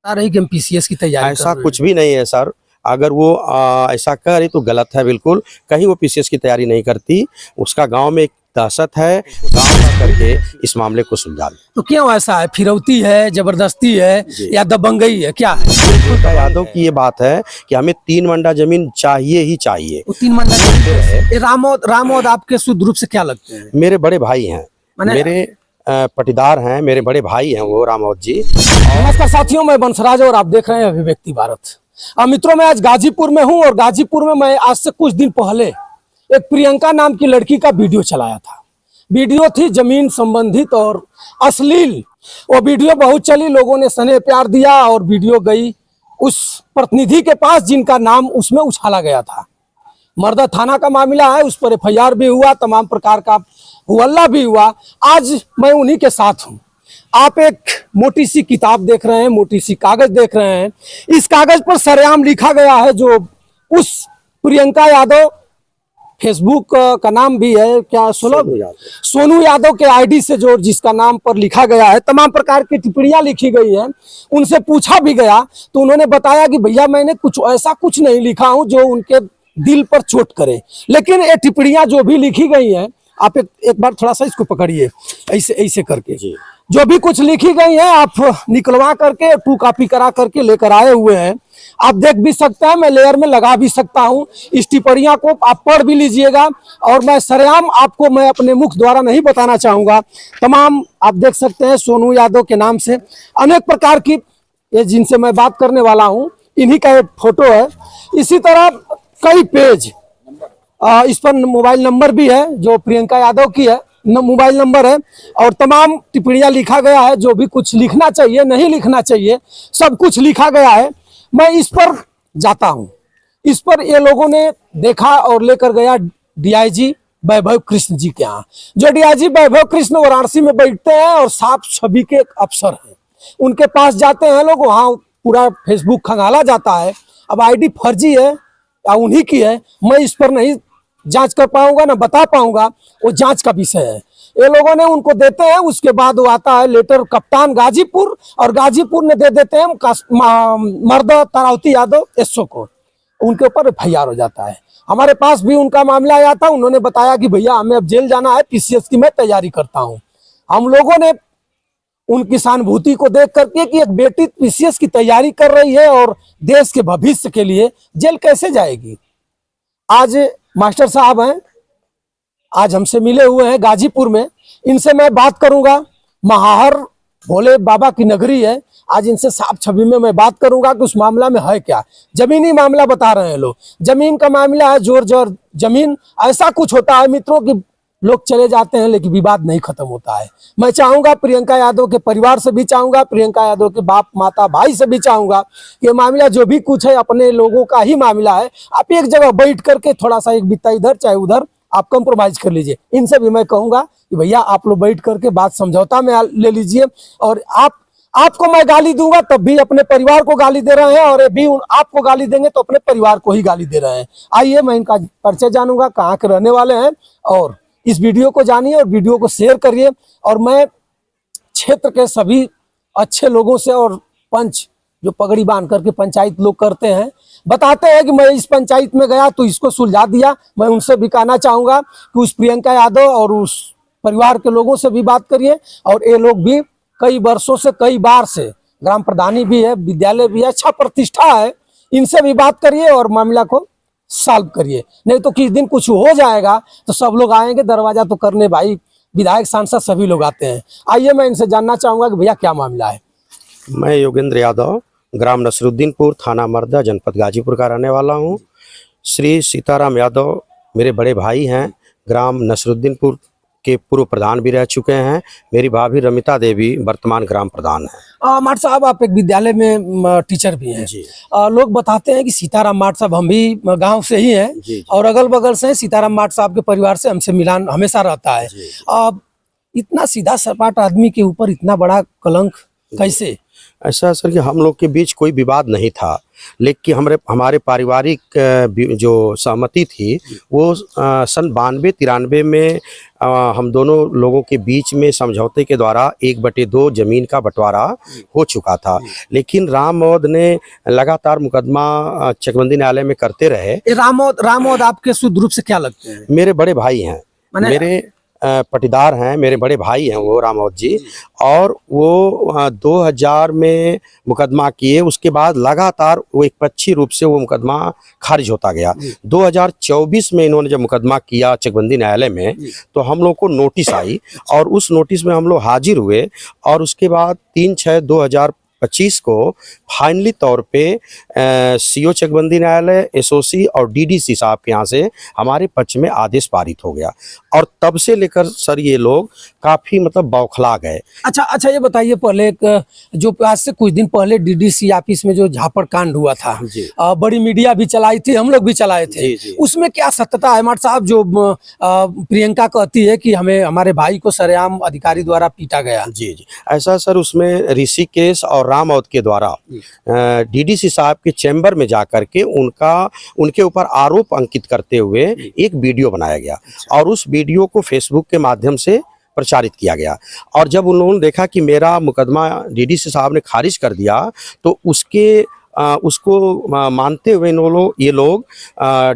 रही कि हम पीसीएस की तैयारी ऐसा कुछ भी नहीं है सर। अगर वो ऐसा करे तो गलत है बिल्कुल। कहीं वो पीसीएस की तैयारी नहीं करती। उसका गांव में एक दहशत है, गांव का करके इस मामले को सुलझा ले। तो क्यों ऐसा है? फिरौती है, जबरदस्ती है या दबंगई है, क्या है? यादव की ये बात है कि हमें 3 मंडा जमीन चाहिए ही चाहिए। वो 3 मंडल है। रामोद आपके शुद्ध रूप से क्या लगते हैं? मेरे बड़े भाई हैं, मेरे पटीदार हैं, मेरे बड़े भाई हैं वो रामोद जी। नमस्कार साथियों, मैं बंसराज और आप देख रहे हैं अभिव्यक्ति भारत। मित्रों, मैं आज गाजीपुर में हूं और गाजीपुर में मैं आज से कुछ दिन पहले एक प्रियंका नाम की लड़की का वीडियो चलाया था। वीडियो थी जमीन संबंधित और अश्लील। वो वीडियो बहुत चली, लोगों ने स्नेह प्यार दिया और वीडियो गई उस प्रतिनिधि के पास जिनका नाम उसमें उछाला गया था। मर्दा थाना का मामला है, उस पर एफआईआर भी हुआ, तमाम प्रकार का हुल्ला भी हुआ। आज मैं उन्हीं के साथ हूं। आप एक मोटी सी किताब देख रहे हैं, मोटी सी कागज देख रहे हैं। इस कागज पर सरेआम लिखा गया है जो उस प्रियंका यादव, फेसबुक का नाम भी है क्या, सोनू यादव के आईडी से जो जिसका नाम पर लिखा गया है, तमाम प्रकार की टिप्पणियां लिखी गई हैं। उनसे पूछा भी गया तो उन्होंने बताया कि भैया मैंने कुछ नहीं लिखा हूं जो उनके दिल पर चोट करे। लेकिन ये टिप्पणियां जो भी लिखी गई हैं, आप एक बार थोड़ा सा इसको पकड़िए, ऐसे करके जो भी कुछ लिखी गई है आप निकलवा करके 2 कॉपी करा करके लेकर आए हुए हैं। आप देख भी सकते हैं, मैं लेयर में लगा भी सकता हूं। इस टिप्पणियां को आप पढ़ भी लीजिएगा और मैं सरेआम आपको मैं अपने मुख द्वारा नहीं बताना चाहूंगा। तमाम आप देख सकते हैं सोनू यादव के नाम से अनेक प्रकार की, ये जिनसे मैं बात करने वाला हूं इन्हीं का एक फोटो है। इसी तरह कई पेज, इस पर मोबाइल नंबर भी है जो प्रियंका यादव की है, मोबाइल नंबर है और तमाम टिप्पणियां लिखा गया है। जो भी कुछ लिखना चाहिए, नहीं लिखना चाहिए, सब कुछ लिखा गया है। मैं इस पर जाता हूं। इस पर ये लोगों ने देखा और लेकर गया डीआईजी वैभव कृष्ण जी के यहाँ। जो डीआईजी वैभव कृष्ण वाराणसी में बैठते हैं और साफ छवि के अफसर हैं, उनके पास जाते हैं लोग। वहाँ पूरा फेसबुक खंगाला जाता है। अब आईडी फर्जी है या उन्हीं की है, मैं इस पर नहीं जांच कर पाऊंगा, ना बता पाऊंगा, वो जांच का विषय है। ये लोगों ने उनको देते हैं, उसके बाद वो आता है लेटर कप्तान गाजीपुर और गाजीपुर ने दे देते हैं मर्दा तारावती यादव एसओ को। उनके ऊपर एफआईआर हो जाता है। हमारे पास भी उनका मामला आया था। उन्होंने बताया कि भैया हमें अब जेल जाना है, पीसीएस की मैं तैयारी करता हूँ। हम लोगों ने उनकी सहानुभूति को देख करके कि एक बेटी पीसीएस की तैयारी कर रही है और देश के भविष्य के लिए जेल कैसे जाएगी। आज मास्टर साहब हैं, आज हमसे मिले हुए हैं गाजीपुर में। इनसे मैं बात करूंगा। महाहर भोले बाबा की नगरी है। आज इनसे साफ छवि में मैं बात करूंगा कि उस मामला में है क्या। जमीनी मामला बता रहे हैं लोग, जमीन का मामला है, जोर जोर जमीन। ऐसा कुछ होता है मित्रों कि लोग चले जाते हैं लेकिन विवाद नहीं खत्म होता है। मैं चाहूंगा प्रियंका यादव के परिवार से भी चाहूंगा, प्रियंका यादव के बाप माता भाई से भी चाहूंगा कि मामला जो भी कुछ है अपने लोगों का ही मामला है। आप एक जगह बैठ करके थोड़ा सा एक बित्ता इधर चाहे उधर आप कंप्रोमाइज कर लीजिए। इनसे भी मैं कहूंगा कि भैया आप लोग बैठ करके बात समझौता में ले लीजिए। और आपको मैं गाली दूंगा तब भी अपने परिवार को गाली दे रहे हैं, और ये भी आपको गाली देंगे तो अपने परिवार को ही गाली दे रहे हैं। आइए मैं इनका परिचय जानूंगा, कहाँ के रहने वाले हैं, और इस वीडियो को जानिए और वीडियो को शेयर करिए। और मैं क्षेत्र के सभी अच्छे लोगों से और पंच जो पगड़ी बांध करके पंचायत लोग करते हैं, बताते हैं कि मैं इस पंचायत में गया तो इसको सुलझा दिया। मैं उनसे भी कहना चाहूँगा कि उस प्रियंका यादव और उस परिवार के लोगों से भी बात करिए। और ये लोग भी कई वर्षों से, कई बार से ग्राम प्रधानी भी है, विद्यालय भी है, अच्छा प्रतिष्ठा है, इनसे भी बात करिए और मामला को सॉल्व करिए। नहीं तो किस दिन कुछ हो जाएगा तो सब लोग आएंगे, दरवाजा तो करने भाई विधायक सांसद सभी लोग आते हैं। आइए मैं इनसे जानना चाहूंगा कि भैया क्या मामला है। मैं योगेंद्र यादव, ग्राम नसरुद्दीनपुर, थाना मर्दा, जनपद गाजीपुर का रहने वाला हूं। श्री सीताराम यादव मेरे बड़े भाई हैं, ग्राम नसरुद्दीनपुर के पूर्व प्रधान भी रह चुके हैं। मेरी भाभी रमिता देवी वर्तमान ग्राम प्रधान है। माट साहब आप एक विद्यालय में टीचर भी हैं। लोग बताते हैं कि सीताराम माट साहब, हम भी गांव से ही हैं और अगल बगल से सीताराम माट साहब के परिवार से हमसे मिलान हमेशा रहता है। इतना सीधा सपाट आदमी के ऊपर इतना बड़ा कलंक कैसे? ऐसा सर कि हम लोग के बीच कोई विवाद नहीं था, लेकिन हमारे पारिवारिक जो सहमति थी वो सन 92-93 में हम दोनों लोगों के बीच में समझौते के द्वारा 1/2 जमीन का बंटवारा हो चुका था। लेकिन राम मौद ने लगातार मुकदमा चकबंदी न्यायालय में करते रहे। ये रामोद आपके शुद्ध रूप से क्या लगते हैं? मेरे बड़े भाई हैं, मेरे पटीदार हैं, मेरे बड़े भाई हैं वो रामौत जी। और वो 2000 में मुकदमा किए, उसके बाद लगातार वो एक पक्षी रूप से वो मुकदमा खारिज होता गया। 2024 में इन्होंने जब मुकदमा किया चकबंदी न्यायालय में, तो हम लोग को नोटिस आई और उस नोटिस में हम लोग हाजिर हुए और उसके बाद 3/6/2025 को फाइनली तौर पे सीओ चकबंदी न्यायालय, एसओसी और डीडीसी साहब के यहाँ से हमारे पक्ष में आदेश पारित हो गया। और तब से लेकर सर ये लोग काफी मतलब बौखला गए। अच्छा, ये बताइए, पहले जो आज से कुछ दिन पहले डीडीसी ऑफिस में जो झापड़ कांड हुआ था, बड़ी मीडिया भी चलाई थी, हम लोग भी चलाए थे, उसमें क्या सत्यता है? हमारे साहब, जो प्रियंका कहती है कि हमें हमारे भाई को सरेआम अधिकारी द्वारा पीटा गया। जी, ऐसा सर, उसमें ऋषिकेश और रामौत के द्वारा डीडीसी साहब के चैम्बर में जाकर के उनके ऊपर आरोप अंकित करते हुए एक वीडियो बनाया गया और उस वीडियो को फेसबुक के माध्यम से प्रचारित किया गया। और जब उन लोगों ने देखा कि मेरा मुकदमा डीडीसी साहब ने खारिज कर दिया, तो उसको मानते हुए ये लोग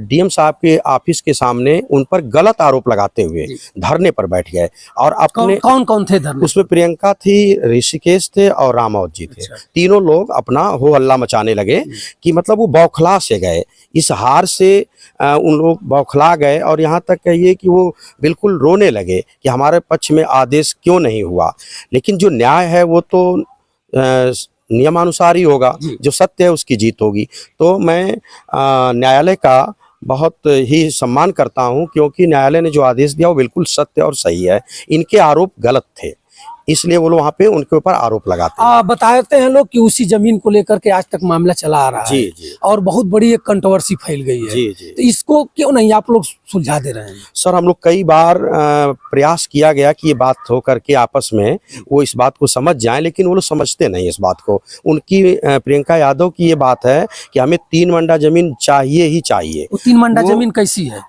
डीएम साहब के ऑफिस के सामने उन पर गलत आरोप लगाते हुए धरने पर बैठ गए। और अपने कौन थे धरने? उसमें प्रियंका थी, ऋषिकेश थे और रामौत जी थे। तीनों लोग अपना हो हल्ला मचाने लगे कि मतलब वो बौखला से गए, इस हार से उन लोग बौखला गए और यहाँ तक कहिए कि वो बिल्कुल रोने लगे कि हमारे पक्ष में आदेश क्यों नहीं हुआ। लेकिन जो न्याय है वो तो नियमानुसार ही होगा, जो सत्य है उसकी जीत होगी। तो मैं न्यायालय का बहुत ही सम्मान करता हूं, क्योंकि न्यायालय ने जो आदेश दिया वो बिल्कुल सत्य और सही है। इनके आरोप गलत थे, इसलिए वो लोग वहाँ पे उनके ऊपर आरोप लगाते हैं। बताते हैं लोग कि उसी जमीन को लेकर के आज तक मामला चला आ रहा है। जी। और बहुत बड़ी एक कंट्रोवर्सी फैल गई है। जी। तो इसको क्यों नहीं आप लोग सुलझा दे रहे हैं? सर, हम लोग कई बार प्रयास किया गया कि ये बात हो करके आपस में वो इस बात को समझ जाएं, लेकिन वो लोग समझते नहीं इस बात को। उनकी प्रियंका यादव की ये बात है कि हमें 3 मंडा जमीन चाहिए ही चाहिए। 3 मंडा जमीन कैसी है?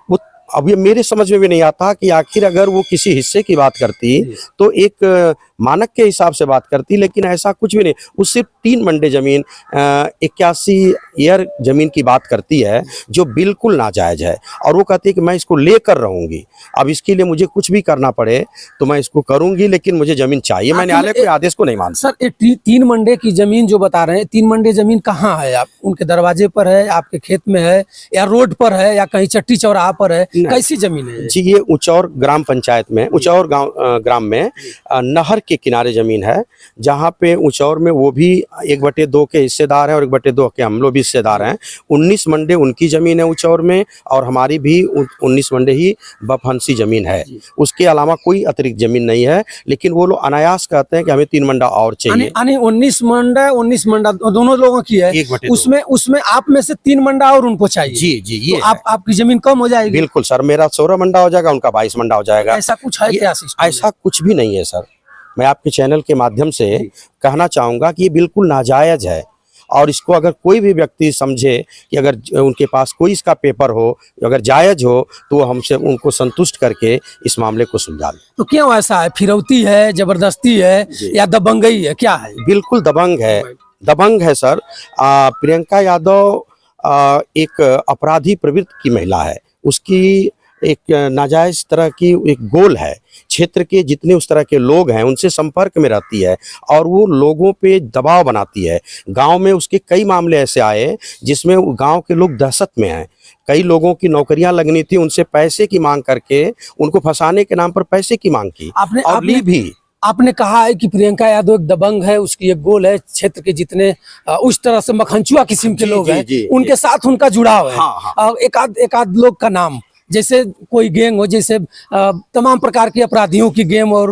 अब ये मेरे समझ में भी नहीं आता कि आखिर अगर वो किसी हिस्से की बात करती तो एक मानक के हिसाब से बात करती, लेकिन ऐसा कुछ भी नहीं। वो सिर्फ 3 मंडे जमीन 81 ईयर जमीन की बात करती है, जो बिल्कुल नाजायज है। और वो कहती है कि मैं इसको लेकर रहूंगी, अब इसके लिए मुझे कुछ भी करना पड़े तो मैं इसको करूंगी, लेकिन मुझे जमीन चाहिए। मैं न्यायालय के आदेश को नहीं मानता। सर, 3 मंडे की जमीन जो बता रहे हैं, 3 मंडे जमीन कहाँ है? आप उनके दरवाजे पर है, आपके खेत में है, या रोड पर है, या कहीं चट्टी चौराहा पर है? कैसी जमीन है जी? ये उचौर ग्राम पंचायत में, उचौर ग्राम में नहर के किनारे जमीन है, जहाँ पे उचौर में वो भी 1/2 के हिस्सेदार हैं और 1/2 के हम लोग भी हिस्सेदार हैं। 19 मंडे उनकी जमीन है उचौर में, और हमारी भी 19 मंडे ही बफहंसी जमीन है। उसके अलावा कोई अतिरिक्त जमीन नहीं है। लेकिन वो लोग अनायास कहते हैं कि हमें 3 मंडा और चाहिए। 19 मंडा दोनों लोगों की है, उसमें आप में से 3 मंडा और उनको चाहिए। जी, ये तो आपकी जमीन कम हो जाएगी। बिल्कुल सर, मेरा 16 मंडा हो जाएगा, उनका 22 मंडा हो जाएगा। ऐसा कुछ है क्या? ऐसा कुछ भी नहीं है सर। मैं आपके चैनल के माध्यम से कहना चाहूँगा कि ये बिल्कुल नाजायज है, और इसको अगर कोई भी व्यक्ति समझे कि अगर उनके पास कोई इसका पेपर हो, अगर जायज हो, तो वो हमसे उनको संतुष्ट करके इस मामले को सुलझा लें। तो क्यों ऐसा है? फिरौती है, जबरदस्ती है, या दबंगई है? क्या है? बिल्कुल दबंग है सर। प्रियंका यादव एक अपराधी प्रवृत्ति की महिला है। उसकी एक नाजायज तरह की एक गोल है, क्षेत्र के जितने उस तरह के लोग हैं उनसे संपर्क में रहती है और वो लोगों पे दबाव बनाती है। गांव में उसके कई मामले ऐसे आए जिसमें गांव के लोग दहशत में हैं। कई लोगों की नौकरियां लगनी थी, उनसे पैसे की मांग करके उनको फंसाने के नाम पर पैसे की मांग की। आपने कहा है कि प्रियंका यादव एक दबंग है, उसकी एक गोल है, क्षेत्र के जितने उस तरह से मखनचुआ किस्म के लोग हैं उनके साथ उनका जुड़ाव है। हाँ। एक आध लोग का नाम, जैसे कोई गैंग हो, जैसे तमाम प्रकार के अपराधियों की गेम और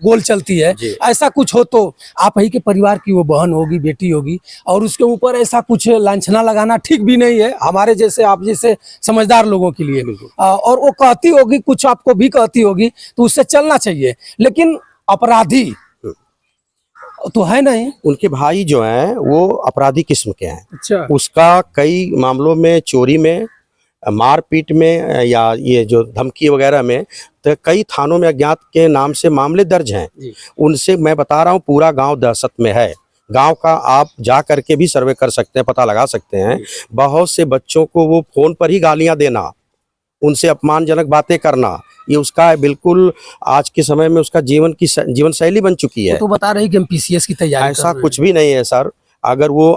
गोल चलती है, ऐसा कुछ हो तो आप ही के परिवार की वो बहन होगी, बेटी होगी, और उसके ऊपर ऐसा कुछ लांछना लगाना ठीक भी नहीं है हमारे जैसे, आप जैसे समझदार लोगों के लिए। और वो कहती होगी, कुछ आपको भी कहती होगी, तो उससे चलना चाहिए। लेकिन अपराधी तो है नहीं। उनके भाई जो हैं वो अपराधी किस्म के हैं। अच्छा। उसका कई मामलों में, चोरी में, मारपीट में, या ये जो धमकी वगैरह में, तो कई थानों में अज्ञात के नाम से मामले दर्ज हैं। उनसे मैं बता रहा हूँ, पूरा गांव दहशत में है। गांव का आप जा करके भी सर्वे कर सकते हैं, पता लगा सकते हैं। बहुत से बच्चों को वो फोन पर ही गालियां देना, उनसे अपमानजनक बातें करना, ये उसका बिल्कुल आज के समय में उसका जीवन शैली बन चुकी है। वो तो बता रही कि हम पीसीएस की तैयारी ऐसा कुछ भी नहीं है सर। अगर वो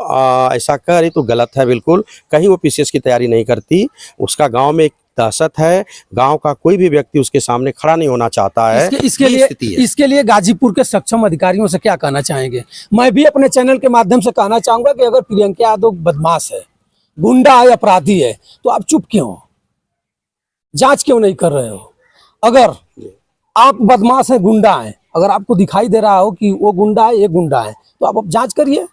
ऐसा करे तो गलत है बिल्कुल। कहीं वो पीसीएस की तैयारी नहीं करती। उसका गांव में एक दहशत है। गांव का कोई भी व्यक्ति उसके सामने खड़ा नहीं होना चाहता है। इसके लिए गाजीपुर के सक्षम अधिकारियों से क्या कहना चाहेंगे? मैं भी अपने चैनल के माध्यम से कहना चाहूंगा कि अगर प्रियंका यादव बदमाश है, गुंडा है, अपराधी है, तो आप चुप क्यों हो? जांच क्यों नहीं कर रहे हो? अगर आप बदमाश है, गुंडा है, अगर आपको दिखाई दे रहा हो कि वो गुंडा है, ये गुंडा है, तो आप जांच करिए।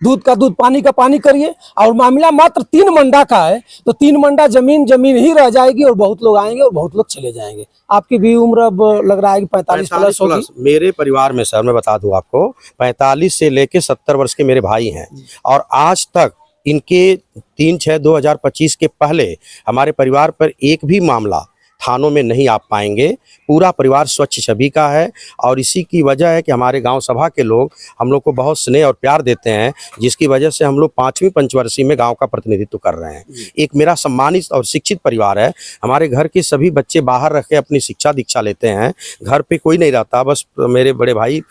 दूध का दूध, पानी का पानी करिए। और मामला मात्र 3 मंडा का है, तो 3 मंडा जमीन ही रह जाएगी और बहुत लोग आएंगे और बहुत लोग चले जाएंगे। आपकी भी उम्र अब लग रहा है कि 45 प्लस होगी। मेरे परिवार में सर मैं बता दूं आपको, 45 से लेके 70 वर्ष के मेरे भाई हैं। और आज तक इनके 3/6/2025 के पहले हमारे परिवार पर एक भी मामला थानों में नहीं आ पाएंगे। पूरा परिवार स्वच्छ छवि का है। और इसी की वजह है कि हमारे गांव सभा के लोग हम लोग को बहुत स्नेह और प्यार देते हैं, जिसकी वजह से हम लोग 5वीं पंचवर्षीय में गांव का प्रतिनिधित्व कर रहे हैं। एक मेरा सम्मानित और शिक्षित परिवार है। हमारे घर के सभी बच्चे बाहर रख के अपनी शिक्षा दीक्षा लेते हैं। घर पे कोई नहीं रहता, बस मेरे बड़े भाई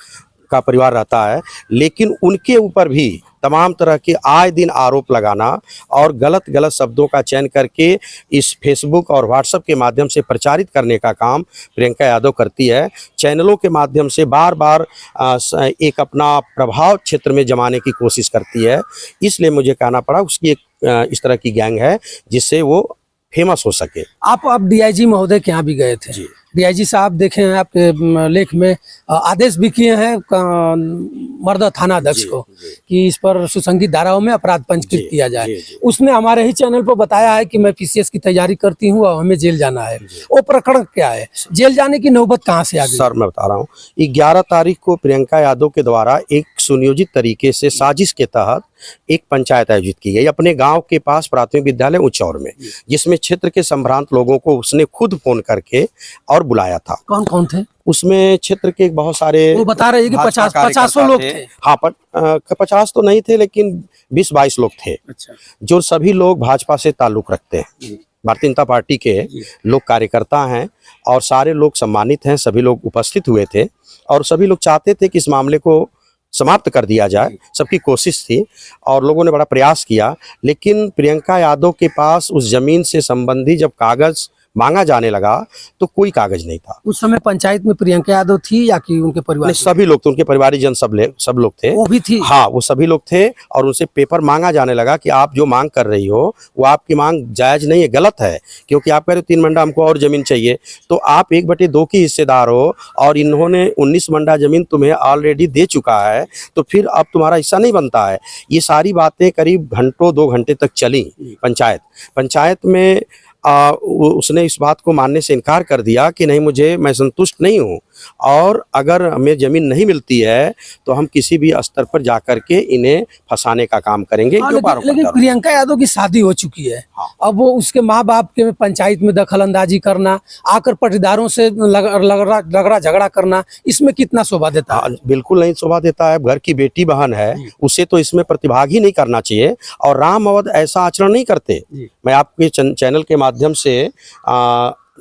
का परिवार रहता है। लेकिन उनके ऊपर भी तमाम तरह के आए दिन आरोप लगाना और गलत शब्दों का चयन करके इस फेसबुक और व्हाट्सएप के माध्यम से प्रचारित करने का काम प्रियंका यादव करती है। चैनलों के माध्यम से बार बार एक अपना प्रभाव क्षेत्र में जमाने की कोशिश करती है। इसलिए मुझे कहना पड़ा उसकी एक इस तरह की गैंग है जिससे वो फेमस हो सके। आप डीआईजी महोदय के यहाँ भी गए थे। डीआईजी साहब देखे हैं आपके लेख में आदेश भी किए हैं मर्दा थाना अध्यक्ष को कि इस पर सुसंगत धाराओं में अपराध पंजीकृत किया जाए। उसने हमारे ही चैनल पर बताया है कि मैं पीसीएस की तैयारी करती हूँ और हमें जेल जाना है। वो प्रकरण क्या है? जेल जाने की नौबत कहाँ से आ गई? सर मैं बता रहा हूँ, 11 तारीख को प्रियंका यादव के द्वारा एक सुनियोजित तरीके से साजिश के तहत एक पंचायत आयोजित की गई अपने गांव के पास प्राथमिक विद्यालय उच्चौर में, जिसमें क्षेत्र के संभ्रांत लोगों को उसने खुद फोन करके और बुलाया था। कौन कौन थे उसमें? क्षेत्र के बहुत सारे, वो बता रहे हैं कि 50 लोग थे। हाँ, 50 तो नहीं थे, लेकिन 20-22 लोग थे। अच्छा। जो सभी लोग भाजपा से ताल्लुक रखते हैं, भारतीय जनता पार्टी के लोग कार्यकर्ता हैं और सारे लोग सम्मानित हैं। सभी लोग उपस्थित हुए थे और सभी लोग चाहते थे कि इस मामले को समाप्त कर दिया जाए। सबकी कोशिश थी और लोगों ने बड़ा प्रयास किया। लेकिन प्रियंका यादव के पास उस जमीन से संबंधी जब कागज मांगा जाने लगा तो कोई कागज नहीं था। उस समय पंचायत में प्रियंका यादव थी या कि उनके परिवार? सभी लोग थे, उनके परिवारजन सब लोग थे। वो भी थी? हाँ, वो सभी लोग थे। और उनसे पेपर मांगा जाने लगा कि आप जो मांग कर रही हो वो आपकी मांग जायज नहीं है, गलत है, क्योंकि आप कह रहे हो 3 मंडा हमको और जमीन चाहिए, तो आप 1/2 की हिस्सेदार हो और इन्होंने 19 मंडा जमीन तुम्हें ऑलरेडी दे चुका है, तो फिर अब तुम्हारा हिस्सा नहीं बनता है। ये सारी बातें करीब 2 घंटे तक चली। पंचायत में उसने इस बात को मानने से इनकार कर दिया कि नहीं, मैं संतुष्ट नहीं हूँ और अगर हमें ज़मीन नहीं मिलती है तो हम किसी भी स्तर पर जाकर के इन्हें फंसाने का काम करेंगे। लेकिन प्रियंका यादव की शादी हो चुकी है। हाँ। अब वो उसके माँ बाप के पंचायत में दखल अंदाजी करना, आकर पटीदारों से लगड़ा झगड़ा करना, इसमें कितना शोभा देता है? बिल्कुल नहीं शोभा देता है। घर की बेटी बहन है, उसे तो इसमें प्रतिभाग ही नहीं करना चाहिए। और राम अवध ऐसा आचरण नहीं करते। मैं आपके चैनल के माध्यम से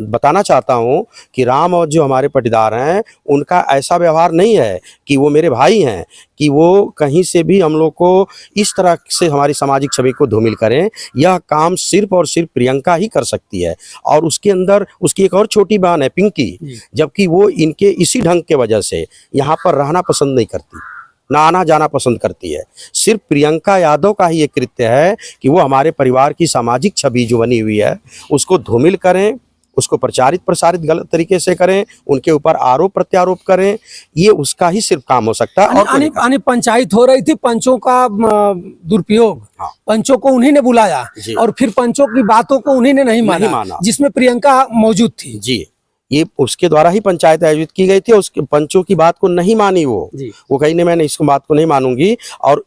बताना चाहता हूं कि राम और जो हमारे पटीदार हैं उनका ऐसा व्यवहार नहीं है कि वो मेरे भाई हैं कि वो कहीं से भी हम लोग को इस तरह से हमारी सामाजिक छवि को धूमिल करें। यह काम सिर्फ और सिर्फ प्रियंका ही कर सकती है। और उसके अंदर उसकी एक और छोटी बहन है पिंकी, जबकि वो इनके इसी ढंग के वजह से यहाँ पर रहना पसंद नहीं करती, ना आना जाना पसंद करती है। सिर्फ प्रियंका यादव का ही एक कृत्य है कि वो हमारे परिवार की सामाजिक छवि जो बनी हुई है उसको धूमिल करें, उसको प्रचारित प्रसारित गलत तरीके से करें, उनके ऊपर आरोप प्रत्यारोप करें। ये उसका ही सिर्फ काम हो सकता है। और पंचायत हो रही थी, पंचों का दुरुपयोग। हाँ। पंचों को उन्हीं ने बुलाया और फिर पंचों की बातों को उन्हीं ने नहीं माना, जिसमें प्रियंका मौजूद थी। जी, ये उसके द्वारा ही पंचायत आयोजित की गई थी। उसके पंचों की बात को नहीं मानी वो कही नहीं, मैंने इसको बात को नहीं मानूंगी। और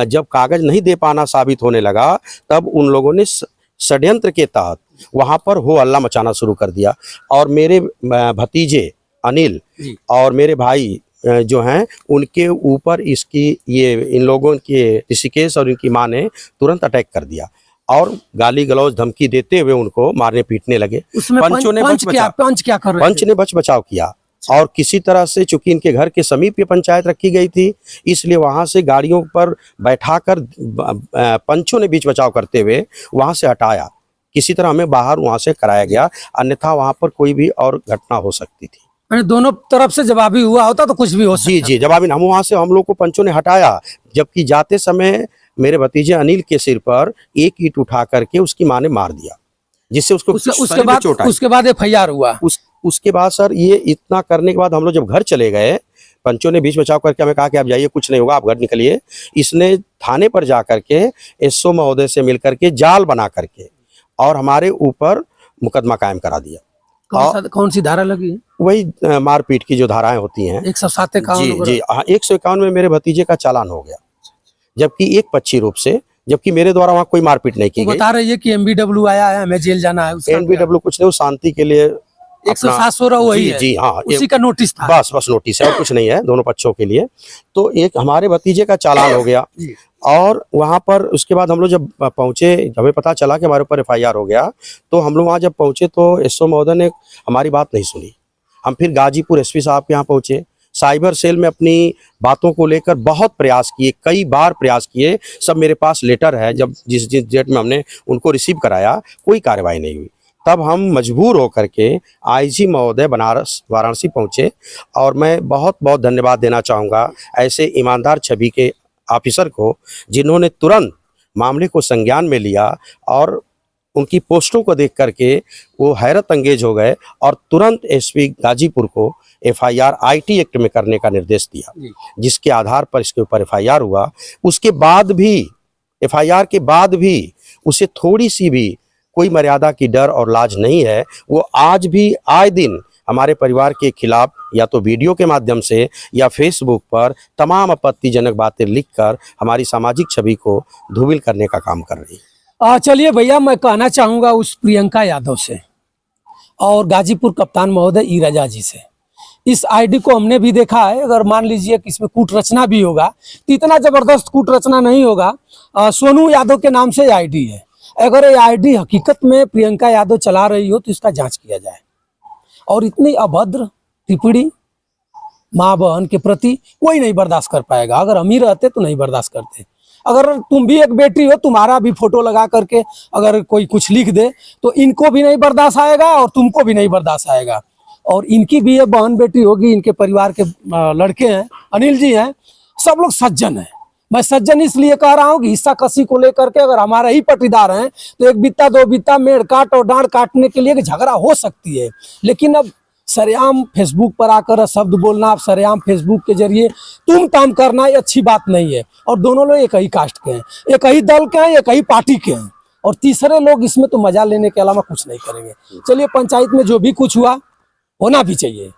जब कागज नहीं दे पाना साबित होने लगा, तब उन लोगों ने षड्यंत्र के तहत वहां पर हो हल्ला मचाना शुरू कर दिया। और मेरे भतीजे अनिल और मेरे भाई जो हैं, उनके ऊपर इन लोगों के ऋषिकेश और इनकी माँ ने तुरंत अटैक कर दिया और गाली गलौज धमकी देते हुए उनको मारने पीटने लगे। पंचों ने पंच ने बच बचाव किया और किसी तरह से, चूंकि इनके घर के समीप ये पंचायत रखी गई थी, इसलिए वहां से गाड़ियों पर बैठाकर पंचों ने बीच बचाव करते हुए वहां से हटाया। किसी तरह हमें बाहर वहां से कराया गया, अन्यथा वहां पर कोई भी और घटना हो सकती थी। दोनों तरफ से जवाबी हुआ होता तो कुछ भी हो सकता। जी, जवाबी हम वहां से, हम लोग को पंचों ने हटाया, जबकि जाते समय मेरे भतीजे अनिल के सिर पर एक ईंट उठा करके उसकी मां ने मार दिया, जिससे उसके बाद FIR हुआ। उसके बाद सर, ये इतना करने के बाद हम लोग जब घर चले गए, पंचों ने बीच बचाव करके हमें कहा कि आप जाइए, कुछ नहीं होगा, आप घर निकलिए। इसने थाने पर जा करके SO महोदय से मिल करके जाल बना करके और हमारे ऊपर मुकदमा कायम करा दिया। कौन सी धारा लगी? वही मारपीट की जो धाराएं होती हैं, 157 जी, 151 में मेरे भतीजे का चालान हो गया, जबकि एक पक्षी रूप से, जबकि मेरे द्वारा वहाँ कोई मारपीट नहीं की गई। बता रही है कि MBW आया है, हमें जेल जाना है। MBW कुछ नहीं, वो शांति के लिए 107 वही है। जी हाँ, उसी का नोटिस था। बस नोटिस है और कुछ नहीं है, दोनों पक्षों के लिए। तो एक हमारे भतीजे का चालान हो गया और वहाँ पर उसके बाद हम लोग जब पहुँचे, हमें पता चला कि हमारे ऊपर FIR हो गया, तो हम लोग वहाँ जब पहुँचे तो SO महोदय ने हमारी बात नहीं सुनी। हम फिर गाजीपुर SP साहब के यहाँ पहुँचे, साइबर सेल में अपनी बातों को लेकर बहुत प्रयास किए, कई बार प्रयास किए। सब मेरे पास लेटर है, जब जिस डेट में हमने उनको रिसीव कराया, कोई कार्रवाई नहीं हुई। तब हम मजबूर होकर के IG महोदय बनारस वाराणसी पहुँचे और मैं बहुत बहुत धन्यवाद देना चाहूँगा ऐसे ईमानदार छवि के ऑफिसर को, जिन्होंने तुरंत मामले को संज्ञान में लिया और उनकी पोस्टों को देख करके वो हैरत अंगेज हो गए और तुरंत SP गाजीपुर को FIR IT एक्ट में करने का निर्देश दिया, जिसके आधार पर इसके ऊपर FIR हुआ। उसके बाद भी, FIR के बाद भी उसे थोड़ी सी भी कोई मर्यादा की डर और लाज नहीं है। वो आज भी आए दिन हमारे परिवार के खिलाफ या तो वीडियो के माध्यम से या फेसबुक पर तमाम आपत्तिजनक बातें लिखकर हमारी सामाजिक छवि को धूमिल करने का काम कर रही है। चलिए भैया, मैं कहना चाहूँगा उस प्रियंका यादव से और गाजीपुर कप्तान महोदय ई रजा जी से, इस ID को हमने भी देखा है। अगर मान लीजिए कि इसमें कूट रचना भी होगा तो इतना जबरदस्त कूट रचना नहीं होगा। सोनू यादव के नाम से ID है। अगर ये ID हकीकत में प्रियंका यादव चला रही हो तो इसका जांच किया जाए। और इतनी अभद्र टिप्पणी माँ बहन के प्रति कोई नहीं बर्दाश्त कर पाएगा। अगर अमीर रहते तो नहीं बर्दाश्त करते। अगर तुम भी एक बेटी हो, तुम्हारा भी फोटो लगा करके अगर कोई कुछ लिख दे तो इनको भी नहीं बर्दाश्त आएगा और तुमको भी नहीं बर्दाश्त आएगा। और इनकी भी ये बहन बेटी होगी, इनके परिवार के लड़के हैं, अनिल जी हैं, सब लोग सज्जन हैं। मैं सज्जन इसलिए कह रहा हूँ कि हिस्सा कसी को लेकर के अगर हमारे ही पटीदार हैं तो एक बित्ता दो बित्ता मेड़ काट और डांड काटने के लिए झगड़ा हो सकती है। लेकिन अब सरेआम फेसबुक पर आकर शब्द बोलना, सरेआम फेसबुक के जरिए तुम ताम करना, ये अच्छी बात नहीं है। और दोनों लोग एक ही कास्ट के हैं, एक ही दल के हैं, एक ही पार्टी के हैं और तीसरे लोग इसमें तो मजा लेने के अलावा कुछ नहीं करेंगे। चलिए, पंचायत में जो भी कुछ हुआ होना भी चाहिए।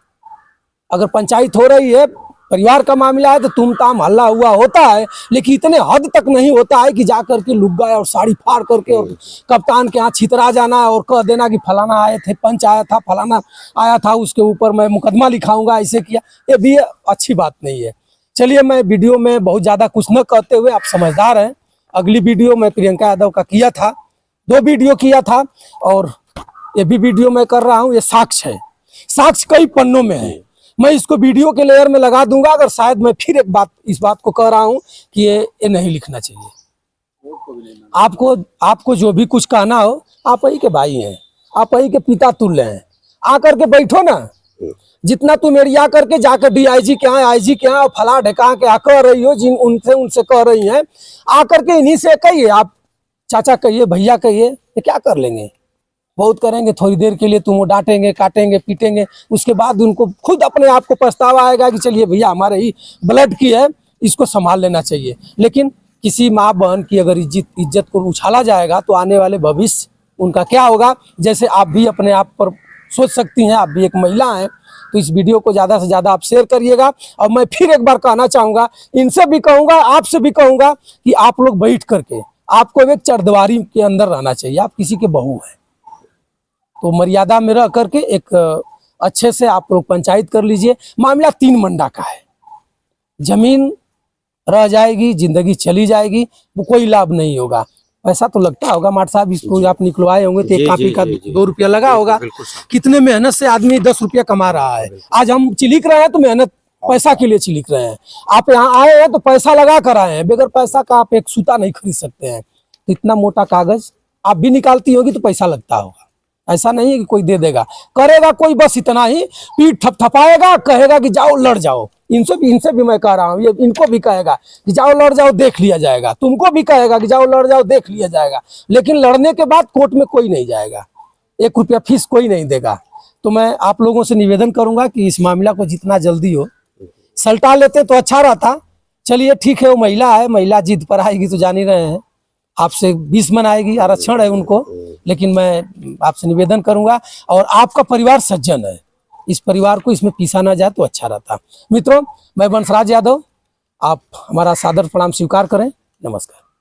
अगर पंचायत हो रही है, परिवार का मामला है तो तुम ताम हल्ला हुआ होता है, लेकिन इतने हद तक नहीं होता है कि जाकर के लुग्गा और साड़ी फाड़ करके और कप्तान के यहाँ छितरा जाना और कह देना कि फलाना आए थे, पंच आया था, फलाना आया था, उसके ऊपर मैं मुकदमा लिखाऊंगा, ऐसे किया। ये भी अच्छी बात नहीं है। चलिए, मैं वीडियो में बहुत ज़्यादा कुछ न कहते हुए, आप समझदार हैं, अगली वीडियो मैं प्रियंका यादव का किया था, 2 वीडियो किया था और ये भी वीडियो मैं कर रहा हूँ। ये साक्ष्य है, साक्ष्य कई पन्नों में है। मैं इसको वीडियो के लेयर में लगा दूंगा। अगर शायद मैं फिर एक बात, इस बात को कह रहा हूं कि ये नहीं लिखना चाहिए। आपको जो भी कुछ कहना हो, आप ही के भाई हैं, आप ही के पिता तुल्य हैं, आकर के बैठो ना। जितना तुम एरिया करके जाकर DIG के यहाँ, IG के यहाँ, फला ढका के कह रही हो, जिन उनसे कह रही हैं, आकर के इन्हीं से कहिए। आप चाचा कहिए, भैया कहिए, ये क्या कर लेंगे? बहुत करेंगे थोड़ी देर के लिए, तुम वो डांटेंगे, काटेंगे, पीटेंगे, उसके बाद उनको खुद अपने आप को पछतावा आएगा कि चलिए भैया हमारे ही ब्लड की है, इसको संभाल लेना चाहिए। लेकिन किसी माँ बहन की अगर इज्जत को उछाला जाएगा तो आने वाले भविष्य उनका क्या होगा? जैसे आप भी अपने आप पर सोच सकती हैं, आप भी एक महिला हैं, तो इस वीडियो को ज़्यादा से ज़्यादा आप शेयर करिएगा। और मैं फिर एक बार कहना चाहूँगा, इनसे भी कहूँगा, आपसे भी कहूँगा कि आप लोग बैठ करके, आपको एक चरदीवारी के अंदर रहना चाहिए। आप किसी के बहू हैं तो मर्यादा में रह करके एक अच्छे से आप लोग पंचायत कर लीजिए। मामला 3 मंडा का है, जमीन रह जाएगी, जिंदगी चली जाएगी, वो कोई लाभ नहीं होगा। पैसा तो लगता होगा माट साहब, इसको आप निकलवाए होंगे तो एक कापी का 2 रुपया लगा होगा। कितने मेहनत से आदमी 10 रुपया कमा रहा है। आज हम चिलिक रहे हैं तो मेहनत पैसा के लिए चिलिक रहे हैं। आप यहाँ आए हैं तो पैसा लगा कर आए हैं, बगैर पैसा का आप एक सूता नहीं खरीद सकते हैं। तो इतना मोटा कागज आप भी निकालती होगी तो पैसा लगता होगा, ऐसा नहीं है कि कोई दे देगा। करेगा कोई बस इतना ही, पीठ थपथपाएगा, कहेगा कि जाओ लड़ जाओ। इनसे भी मैं कह रहा हूँ, ये इनको भी कहेगा कि जाओ लड़ जाओ, देख लिया जाएगा। तुमको भी कहेगा कि जाओ लड़ जाओ, देख लिया जाएगा। लेकिन लड़ने के बाद कोर्ट में कोई नहीं जाएगा, 1 रुपया फीस कोई नहीं देगा। तो मैं आप लोगों से निवेदन करूंगा कि इस मामला को जितना जल्दी हो सलटा लेते तो अच्छा रहता। चलिए ठीक है, वो महिला है, महिला जिद पर आएगी तो जान ही रहे हैं, आपसे 20 मन आएगी, आरक्षण है उनको। लेकिन मैं आपसे निवेदन करूंगा, और आपका परिवार सज्जन है, इस परिवार को इसमें पीसा ना जाए तो अच्छा रहता। मित्रों, मैं वंशराज यादव, आप हमारा सादर प्रणाम स्वीकार करें। नमस्कार।